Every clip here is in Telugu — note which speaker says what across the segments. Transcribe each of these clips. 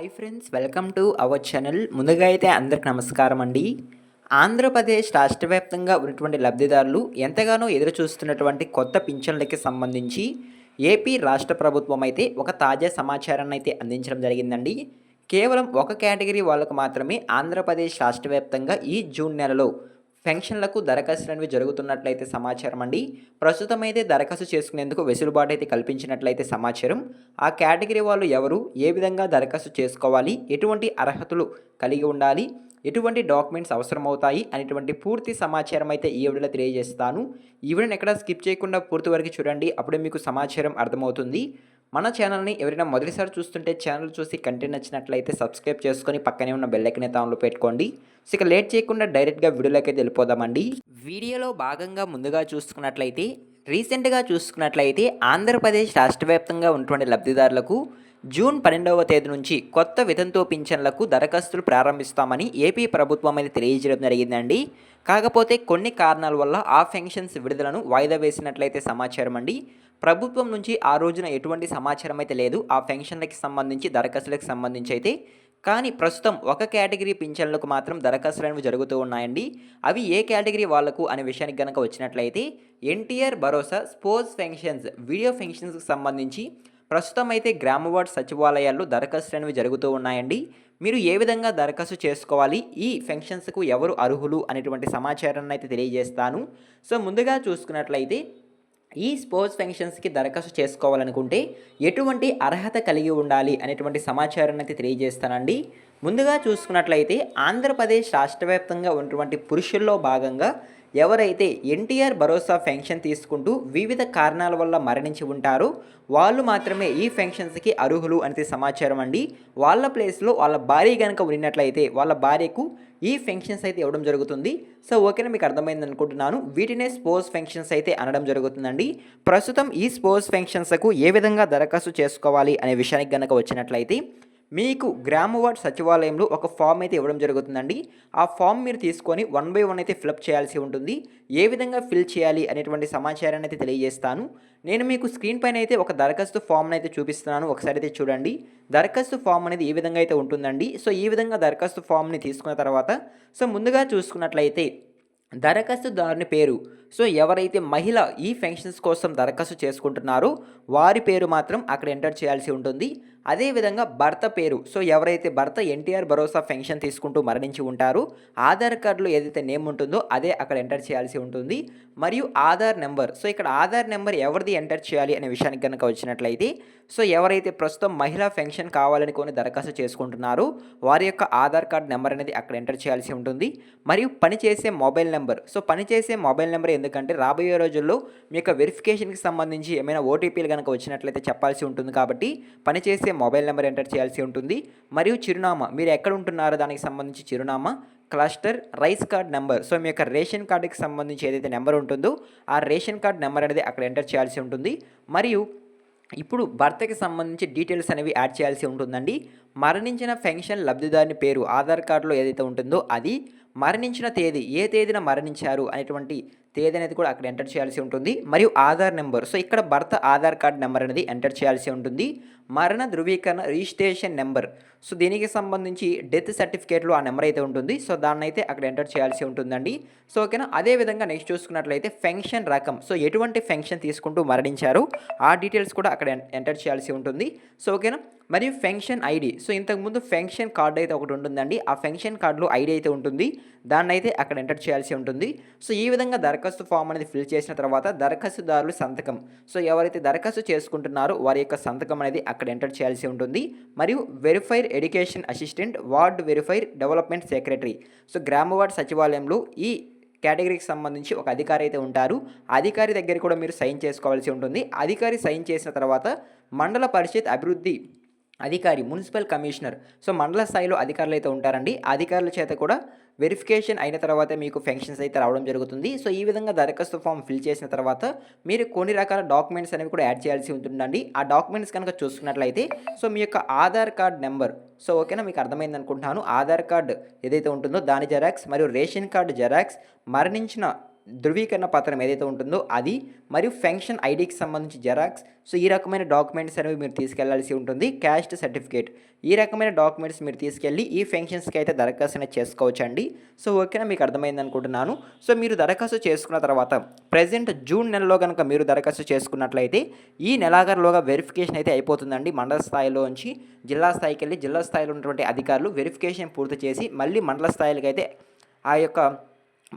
Speaker 1: Hi friends, welcome to our channel. ముందుగా అయితే అందరికి నమస్కారం అండి. ఆంధ్రప్రదేశ్ రాష్ట్ర వ్యాప్తంగా ఉన్నటువంటి లబ్ధిదారులు ఎంతగానో ఎదురు చూస్తున్నటువంటి కొత్త పింఛన్లకి సంబంధించి ఏపీ రాష్ట్ర ప్రభుత్వం అయితే ఒక తాజా సమాచారాన్ని అయితే అందించడం జరిగిందండి. కేవలం ఒక కేటగిరీ వాళ్ళకు మాత్రమే ఆంధ్రప్రదేశ్ రాష్ట్ర వ్యాప్తంగా ఈ జూన్ నెలలో పెన్షన్లకు దరఖాస్తులు అనేవి జరుగుతున్నట్లయితే సమాచారం అండి. ప్రస్తుతం అయితే దరఖాస్తు చేసుకునేందుకు వెసులుబాటు అయితే కల్పించినట్లయితే సమాచారం. ఆ కేటగిరీ వాళ్ళు ఎవరు, ఏ విధంగా దరఖాస్తు చేసుకోవాలి, ఎటువంటి అర్హతలు కలిగి ఉండాలి, ఎటువంటి డాక్యుమెంట్స్ అవసరమవుతాయి అనేటువంటి పూర్తి సమాచారం అయితే ఈ వీడియోలో తెలియజేస్తాను. ఈ వీడియోని ఎక్కడ స్కిప్ చేయకుండా పూర్తి వరకు చూడండి, అప్పుడే మీకు సమాచారం అర్థమవుతుంది. మన ఛానల్ని ఎవరైనా మొదటిసారి చూస్తుంటే ఛానల్ చూసి కంటెంట్ నచ్చినట్లయితే సబ్స్క్రైబ్ చేసుకొని పక్కనే ఉన్న బెల్ ఐకాన్ అయితే ఆన్లో పెట్టుకోండి. సో ఇక లేట్ చేయకుండా డైరెక్ట్గా వీడియోలోకి అయితే వెళ్ళిపోదామండి. వీడియోలో భాగంగా ముందుగా చూసుకున్నట్లయితే రీసెంట్గా చూసుకున్నట్లయితే ఆంధ్రప్రదేశ్ రాష్ట్ర వ్యాప్తంగా ఉన్నటువంటి లబ్ధిదారులకు జూన్ 12వ తేదీ నుంచి కొత్త వితంతు పింఛన్లకు దరఖాస్తులు ప్రారంభిస్తామని ఏపీ ప్రభుత్వం అయితే తెలియజేయడం జరిగిందండి. కాకపోతే కొన్ని కారణాల వల్ల ఆ పెన్షన్స్ విడుదలను వాయిదా వేసినట్లయితే సమాచారం అండి. ప్రభుత్వం నుంచి ఆ రోజున ఎటువంటి సమాచారం అయితే లేదు ఆ పెన్షన్లకి సంబంధించి, దరఖాస్తులకు సంబంధించి అయితే. కానీ ప్రస్తుతం ఒక కేటగిరీ పింఛన్లకు మాత్రం దరఖాస్తులు అనేవి జరుగుతూ ఉన్నాయండి. అవి ఏ కేటగిరీ వాళ్లకు అనే విషయానికి కనుక వచ్చినట్లయితే ఎన్టీఆర్ భరోసా స్పోర్ట్స్ పెన్షన్స్, వీడియో పెన్షన్స్కి సంబంధించి ప్రస్తుతం అయితే గ్రామ వార్డ్ సచివాలయాల్లో దరఖాస్తులు అనేవి జరుగుతూ ఉన్నాయండి. మీరు ఏ విధంగా దరఖాస్తు చేసుకోవాలి, ఈ పెన్షన్స్కు ఎవరు అర్హులు అనేటువంటి సమాచారాన్ని అయితే తెలియజేస్తాను. సో ముందుగా చూసుకున్నట్లయితే ఈ స్పోర్ట్స్ పెన్షన్స్కి దరఖాస్తు చేసుకోవాలనుకుంటే ఎటువంటి అర్హత కలిగి ఉండాలి అనేటువంటి సమాచారాన్ని అయితే తెలియజేస్తానండి. ముందుగా చూసుకున్నట్లయితే ఆంధ్రప్రదేశ్ రాష్ట్ర వ్యాప్తంగా ఉన్నటువంటి పురుషుల్లో భాగంగా ఎవరైతే ఎన్టీఆర్ భరోసా పెన్షన్ తీసుకుంటూ వివిధ కారణాల వల్ల మరణించి ఉంటారో వాళ్ళు మాత్రమే ఈ పెన్షన్స్కి అర్హులు అనేది సమాచారం అండి. వాళ్ళ ప్లేస్లో వాళ్ళ భార్య కనుక ఉన్నట్లయితే వాళ్ళ భార్యకు ఈ పెన్షన్స్ అయితే ఇవ్వడం జరుగుతుంది. సో ఓకేనా, మీకు అర్థమైంది అనుకుంటున్నాను. వీటినే స్పోర్ట్స్ పెన్షన్స్ అయితే అనడం జరుగుతుందండి. ప్రస్తుతం ఈ స్పోర్ట్స్ పెన్షన్స్కు ఏ విధంగా దరఖాస్తు చేసుకోవాలి అనే విషయానికి కనుక వచ్చినట్లయితే మీకు గ్రామ వార్డ్ సచివాలయంలో ఒక ఫామ్ అయితే ఇవ్వడం జరుగుతుందండి. ఆ ఫామ్ మీరు తీసుకొని 1 బై 1 అయితే ఫిలప్ చేయాల్సి ఉంటుంది. ఏ విధంగా ఫిల్ చేయాలి అనేటువంటి సమాచారాన్ని అయితే తెలియజేస్తాను. నేను మీకు స్క్రీన్ పైన అయితే ఒక దరఖాస్తు ఫామ్ని అయితే చూపిస్తున్నాను, ఒకసారి అయితే చూడండి. దరఖాస్తు ఫామ్ అనేది ఈ విధంగా అయితే ఉంటుందండి. సో ఈ విధంగా దరఖాస్తు ఫామ్ని తీసుకున్న తర్వాత ముందుగా చూసుకున్నట్లయితే దరఖాస్తుదారుని పేరు, సో ఎవరైతే మహిళ ఈ పెన్షన్స్ కోసం దరఖాస్తు చేసుకుంటున్నారో వారి పేరు మాత్రం అక్కడ ఎంటర్ చేయాల్సి ఉంటుంది. అదేవిధంగా భర్త పేరు, సో ఎవరైతే భర్త ఎన్టీఆర్ భరోసా పెన్షన్ తీసుకుంటూ మరణించి ఉంటారో ఆధార్ కార్డులో ఏదైతే నేమ్ ఉంటుందో అదే అక్కడ ఎంటర్ చేయాల్సి ఉంటుంది. మరియు ఆధార్ నెంబర్, సో ఇక్కడ ఆధార్ నెంబర్ ఎవరిది ఎంటర్ చేయాలి అనే విషయానికి కనుక వచ్చినట్లయితే సో ఎవరైతే ప్రస్తుతం మహిళా పెన్షన్ కావాలని కొని దరఖాస్తు చేసుకుంటున్నారో వారి యొక్క ఆధార్ కార్డ్ నెంబర్ అనేది అక్కడ ఎంటర్ చేయాల్సి ఉంటుంది. మరియు పనిచేసే మొబైల్ నెంబర్, సో పనిచేసే మొబైల్ నెంబర్ ఎందుకంటే రాబోయే రోజుల్లో మీ యొక్క వెరిఫికేషన్కి సంబంధించి ఏమైనా ఓటీపీలు కనుక వచ్చినట్లయితే చెప్పాల్సి ఉంటుంది కాబట్టి పనిచేసే మొబైల్ నెంబర్ ఎంటర్ చేయాల్సి ఉంటుంది. మరియు చిరునామా, మీరు ఎక్కడ ఉంటున్నారో దానికి సంబంధించి చిరునామా, cluster, rice card number, so మీ యొక్క రేషన్ కార్డుకి సంబంధించి ఏదైతే నెంబర్ ఉంటుందో ఆ రేషన్ కార్డ్ నెంబర్ అనేది అక్కడ ఎంటర్ చేయాల్సి ఉంటుంది. మరియు ఇప్పుడు భర్తకి సంబంధించి డీటెయిల్స్ అనేవి యాడ్ చేయాల్సి ఉంటుందండి. మరణించిన పెన్షన్ లబ్ధిదారుని పేరు ఆధార్ కార్డులో ఏదైతే ఉంటుందో అది, మరణించిన తేదీ, ఏ తేదీన మరణించారు అనేటువంటి తేదీ అనేది కూడా అక్కడ ఎంటర్ చేయాల్సి ఉంటుంది. మరియు ఆధార్ నెంబర్, సో ఇక్కడ భర్త ఆధార్ కార్డ్ నెంబర్ అనేది ఎంటర్ చేయాల్సి ఉంటుంది. మరణ ధృవీకరణ రిజిస్ట్రేషన్ నెంబర్, సో దీనికి సంబంధించి డెత్ సర్టిఫికేట్లో ఆ నెంబర్ అయితే ఉంటుంది. సో దాన్ని అయితే అక్కడ ఎంటర్ చేయాల్సి ఉంటుందండి. సో ఓకేనా. అదేవిధంగా నెక్స్ట్ చూసుకున్నట్లయితే పెన్షన్ రకం, సో ఎటువంటి పెన్షన్ తీసుకుంటూ మరణించారు ఆ డీటెయిల్స్ కూడా అక్కడ ఎంటర్ చేయాల్సి ఉంటుంది. సో ఓకేనా. మరియు పెన్షన్ ఐడి, సో ఇంతకుముందు పెన్షన్ కార్డు అయితే ఒకటి ఉంటుందండి. ఆ పెన్షన్ కార్డులో ఐడి అయితే ఉంటుంది, దాన్ని అయితే అక్కడ ఎంటర్ చేయాల్సి ఉంటుంది. సో ఈ విధంగా దరఖాస్తు ఫామ్ అనేది ఫిల్ చేసిన తర్వాత దరఖాస్తుదారులు సంతకం, సో ఎవరైతే దరఖాస్తు చేసుకుంటున్నారో వారి యొక్క సంతకం అనేది అక్కడ ఎంటర్ చేయాల్సి ఉంటుంది. మరియు verifier education assistant, ward verifier development secretary, so గ్రామ వార్డ్ సచివాలయంలో ఈ కేటగిరీకి సంబంధించి ఒక అధికారి అయితే ఉంటారు. అధికారి దగ్గర కూడా మీరు సైన్ చేసుకోవాల్సి ఉంటుంది. అధికారి సైన్ చేసిన తర్వాత మండల పరిషత్ అభివృద్ధి అధికారి, మున్సిపల్ కమిషనర్, సో మండల స్థాయిలో అధికారులు అయితే ఉంటారండి. అధికారుల చేత కూడా వెరిఫికేషన్ అయిన తర్వాత మీకు పెన్షన్స్ అయితే రావడం జరుగుతుంది. సో ఈ విధంగా దరఖాస్తు ఫామ్ ఫిల్ చేసిన తర్వాత మీరు కొన్ని రకాల డాక్యుమెంట్స్ అనేవి కూడా యాడ్ చేయాల్సి ఉంటుందండి. ఆ డాక్యుమెంట్స్ కనుక చూసుకున్నట్లయితే సో మీ యొక్క ఆధార్ కార్డ్ నెంబర్, సో ఓకేనా, మీకు అర్థమైంది అనుకుంటున్నాను. ఆధార్ కార్డ్ ఏదైతే ఉంటుందో దాని జెరాక్స్, మరియు రేషన్ కార్డు జెరాక్స్, మరణించిన ధృవీకరణ పత్రం ఏదైతే ఉంటుందో అది, మరియు పెన్షన్ ఐడీకి సంబంధించి జెరాక్స్. సో ఈ రకమైన డాక్యుమెంట్స్ అనేవి మీరు తీసుకెళ్లాల్సి ఉంటుంది. క్యాస్ట్ సర్టిఫికేట్, ఈ రకమైన డాక్యుమెంట్స్ మీరు తీసుకెళ్ళి ఈ పెన్షన్స్కి అయితే దరఖాస్తు అనేది చేసుకోవచ్చండి. సో ఓకేనా, మీకు అర్థమైంది అనుకుంటున్నాను. సో మీరు దరఖాస్తు చేసుకున్న తర్వాత ప్రజెంట్ జూన్ నెలలో కనుక మీరు దరఖాస్తు చేసుకున్నట్లయితే ఈ నెలాఖరులోగా వెరిఫికేషన్ అయితే అయిపోతుందండి. మండల స్థాయిలోంచి జిల్లా స్థాయికి వెళ్ళి జిల్లా స్థాయిలో ఉన్నటువంటి అధికారులు వెరిఫికేషన్ పూర్తి చేసి మళ్ళీ మండల స్థాయిలకి అయితే ఆ యొక్క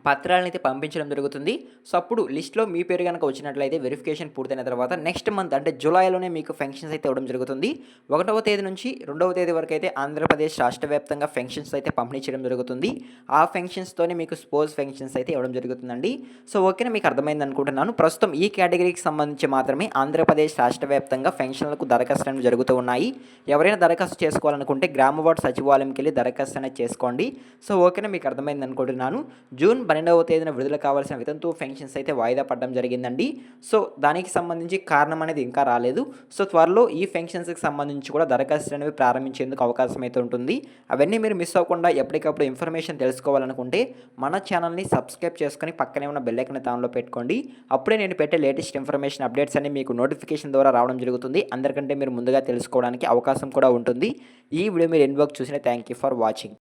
Speaker 1: పత్రాలను అయితే పంపించడం జరుగుతుంది. సో అప్పుడు లిస్ట్లో మీ పేరు కనుక వచ్చినట్లయితే వెరిఫికేషన్ పూర్తయిన తర్వాత నెక్స్ట్ మంత్ అంటే జూలైలోనే మీకు పెన్షన్స్ అయితే ఇవ్వడం జరుగుతుంది. 1వ తేదీ నుంచి 2వ తేదీ వరకు అయితే ఆంధ్రప్రదేశ్ రాష్ట్ర వ్యాప్తంగా పెన్షన్స్ అయితే పంపిణీ చేయడం జరుగుతుంది. ఆ పెన్షన్స్తోనే మీకు స్పోర్ట్స్ పెన్షన్స్ అయితే ఇవ్వడం జరుగుతుందండి. సో ఓకేనా, మీకు అర్థమైంది అనుకుంటున్నాను. ప్రస్తుతం ఈ కేటగిరీకి సంబంధించి మాత్రమే ఆంధ్రప్రదేశ్ రాష్ట్ర వ్యాప్తంగా పెన్షన్లకు దరఖాస్తులు జరుగుతూ ఉన్నాయి. ఎవరైనా దరఖాస్తు చేసుకోవాలనుకుంటే గ్రామ వార్డు సచివాలయంకి వెళ్ళి దరఖాస్తు అనేది చేసుకోండి. సో ఓకేనా, మీకు అర్థమైంది అనుకుంటున్నాను. జూన్ 12వ తేదీన విడుదల కావాల్సిన వితంతు పెన్షన్స్ అయితే వాయిదా పడడం జరిగిందండి. సో దానికి సంబంధించి కారణం అనేది ఇంకా రాలేదు. సో త్వరలో ఈ పెన్షన్స్కి సంబంధించి కూడా దరఖాస్తులు అనేవి ప్రారంభించేందుకు అవకాశం అయితే ఉంటుంది. అవన్నీ మీరు మిస్ అవ్వకుండా ఎప్పటికప్పుడు ఇన్ఫర్మేషన్ తెలుసుకోవాలనుకుంటే మన ఛానల్ని సబ్స్క్రైబ్ చేసుకొని పక్కనే ఉన్న బెల్ ఐకాన్ ఆన్లో పెట్టుకోండి. అప్పుడే నేను పెట్టే లేటెస్ట్ ఇన్ఫర్మేషన్ అప్డేట్స్ అన్ని మీకు నోటిఫికేషన్ ద్వారా రావడం జరుగుతుంది. అందరికంటే మీరు ముందుగా తెలుసుకోవడానికి అవకాశం కూడా ఉంటుంది. ఈ వీడియో మీరు ఎండ్ వరకు చూసిన థ్యాంక్ యూ ఫర్ వాచింగ్.